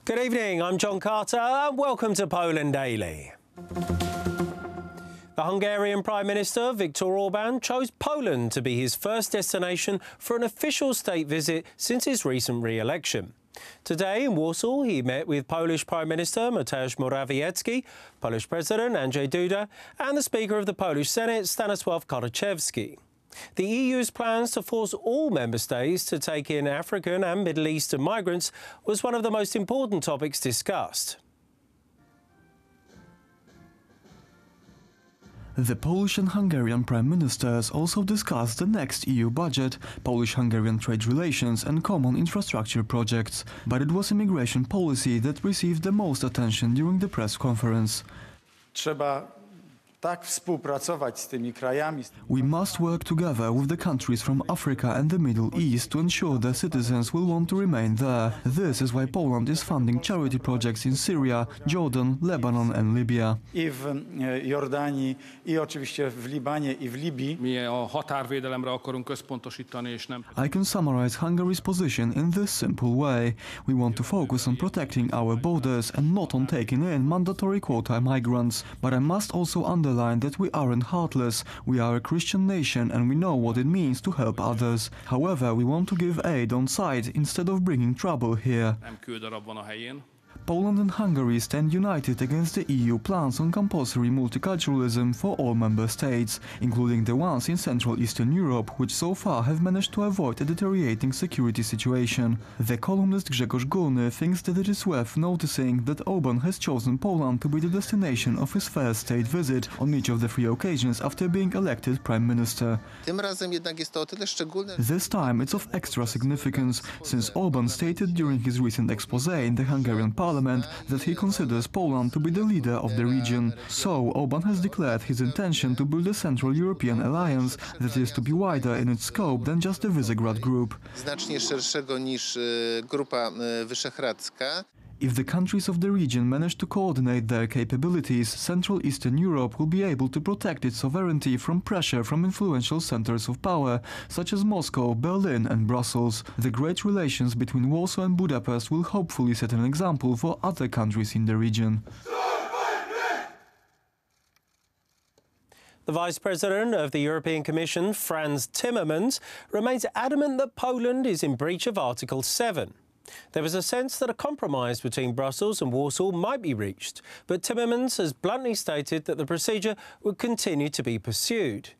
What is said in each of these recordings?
Good evening, I'm John Carter and welcome to Poland Daily. The Hungarian Prime Minister, Viktor Orbán, chose Poland to be his first destination for an official state visit since his recent re-election. Today in Warsaw, he met with Polish Prime Minister Mateusz Morawiecki, Polish President Andrzej Duda and the Speaker of the Polish Senate, Stanisław Karczewski. The EU's plans to force all member states to take in African and Middle Eastern migrants was one of the most important topics discussed. The Polish and Hungarian Prime Ministers also discussed the next EU budget, Polish-Hungarian trade relations and common infrastructure projects. But it was immigration policy that received the most attention during the press conference. We must work together with the countries from Africa and the Middle East to ensure their citizens will want to remain there. This is why Poland is funding charity projects in Syria, Jordan, Lebanon and Libya. I can summarize Hungary's position in this simple way. We want to focus on protecting our borders and not on taking in mandatory quota migrants. But I must also underline that we aren't heartless. We are a Christian nation and we know what it means to help others. However, we want to give aid on site instead of bringing trouble here. Poland and Hungary stand united against the EU plans on compulsory multiculturalism for all member states, including the ones in Central Eastern Europe, which so far have managed to avoid a deteriorating security situation. The columnist Grzegorz Górny thinks that it is worth noticing that Orbán has chosen Poland to be the destination of his first state visit on each of the three occasions after being elected Prime Minister. This time it's of extra significance, since Orbán stated during his recent exposé in the Hungarian Parliament that he considers Poland to be the leader of the region. So Orbán has declared his intention to build a Central European alliance that is to be wider in its scope than just the Visegrad Group. If the countries of the region manage to coordinate their capabilities, Central Eastern Europe will be able to protect its sovereignty from pressure from influential centers of power, such as Moscow, Berlin and Brussels. The great relations between Warsaw and Budapest will hopefully set an example for other countries in the region. The Vice President of the European Commission, Frans Timmermans, remains adamant that Poland is in breach of Article 7. There was a sense that a compromise between Brussels and Warsaw might be reached, but Timmermans has bluntly stated that the procedure would continue to be pursued.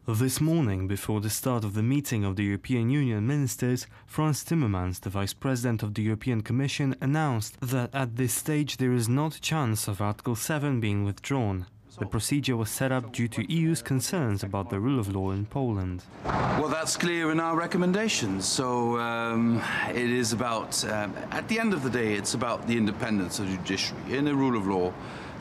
This morning, before the start of the meeting of the European Union ministers, Frans Timmermans, the Vice President of the European Commission, announced that at this stage there is not a chance of Article 7 being withdrawn. The procedure was set up due to EU's concerns about the rule of law in Poland. Well, that's clear in our recommendations. So it is about, at the end of the day, it's about the independence of the judiciary. In a rule of law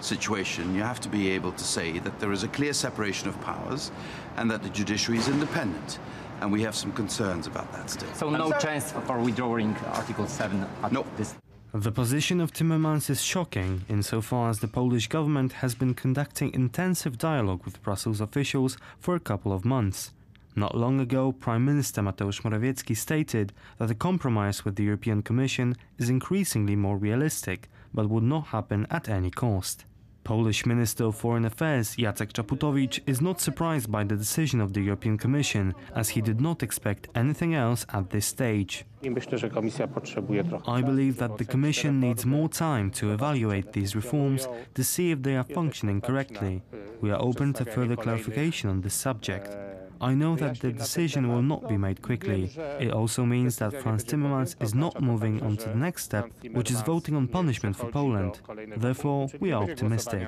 situation, you have to be able to say that there is a clear separation of powers and that the judiciary is independent. And we have some concerns about that still. So no chance for withdrawing Article 7 at this? The position of Timmermans is shocking insofar as the Polish government has been conducting intensive dialogue with Brussels officials for a couple of months. Not long ago, Prime Minister Mateusz Morawiecki stated that a compromise with the European Commission is increasingly more realistic, but would not happen at any cost. Polish Minister of Foreign Affairs Jacek Czaputowicz is not surprised by the decision of the European Commission, as he did not expect anything else at this stage. I believe that the Commission needs more time to evaluate these reforms to see if they are functioning correctly. We are open to further clarification on this subject. I know that the decision will not be made quickly. It also means that Frans Timmermans is not moving on to the next step, which is voting on punishment for Poland. Therefore, we are optimistic.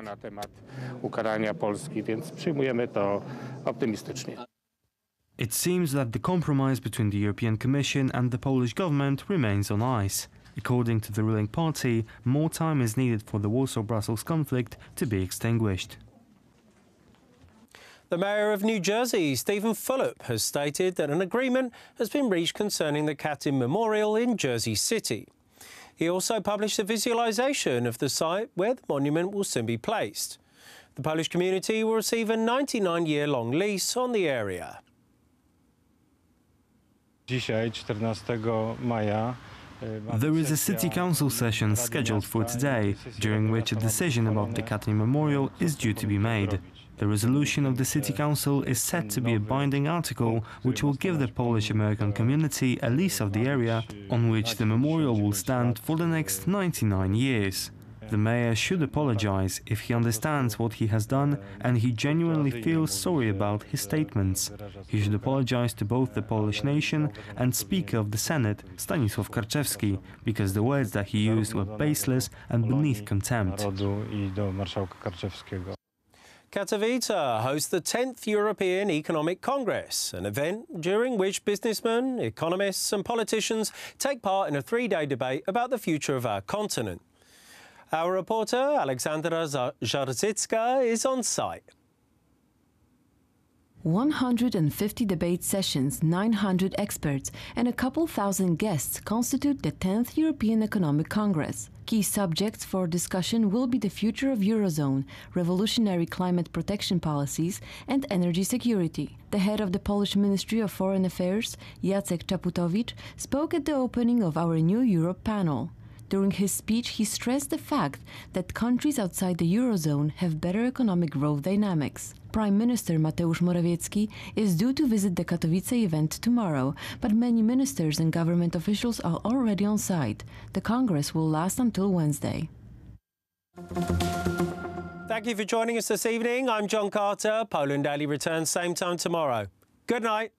It seems that the compromise between the European Commission and the Polish government remains on ice. According to the ruling party, more time is needed for the Warsaw-Brussels conflict to be extinguished. The Mayor of New Jersey, Stephen Fulop, has stated that an agreement has been reached concerning the Katyn Memorial in Jersey City. He also published a visualisation of the site where the monument will soon be placed. The Polish community will receive a 99-year-long lease on the area. Dzisiaj, 14 maja, There is a city council session scheduled for today, during which a decision about the Katyń Memorial is due to be made. The resolution of the City Council is said to be a binding article which will give the Polish-American community a lease of the area on which the memorial will stand for the next 99 years. The mayor should apologize if he understands what he has done and he genuinely feels sorry about his statements. He should apologize to both the Polish nation and Speaker of the Senate, Stanisław Karczewski, because the words that he used were baseless and beneath contempt. Katowice hosts the 10th European Economic Congress, an event during which businessmen, economists and politicians take part in a three-day debate about the future of our continent. Our reporter, Aleksandra Żarzycka, is on site. 150 debate sessions, 900 experts and a couple thousand guests constitute the 10th European Economic Congress. Key subjects for discussion will be the future of Eurozone, revolutionary climate protection policies and energy security. The head of the Polish Ministry of Foreign Affairs, Jacek Czaputowicz, spoke at the opening of our New Europe panel. During his speech, he stressed the fact that countries outside the Eurozone have better economic growth dynamics. Prime Minister Mateusz Morawiecki is due to visit the Katowice event tomorrow, but many ministers and government officials are already on site. The Congress will last until Wednesday. Thank you for joining us this evening. I'm John Carter. Poland Daily returns same time tomorrow. Good night.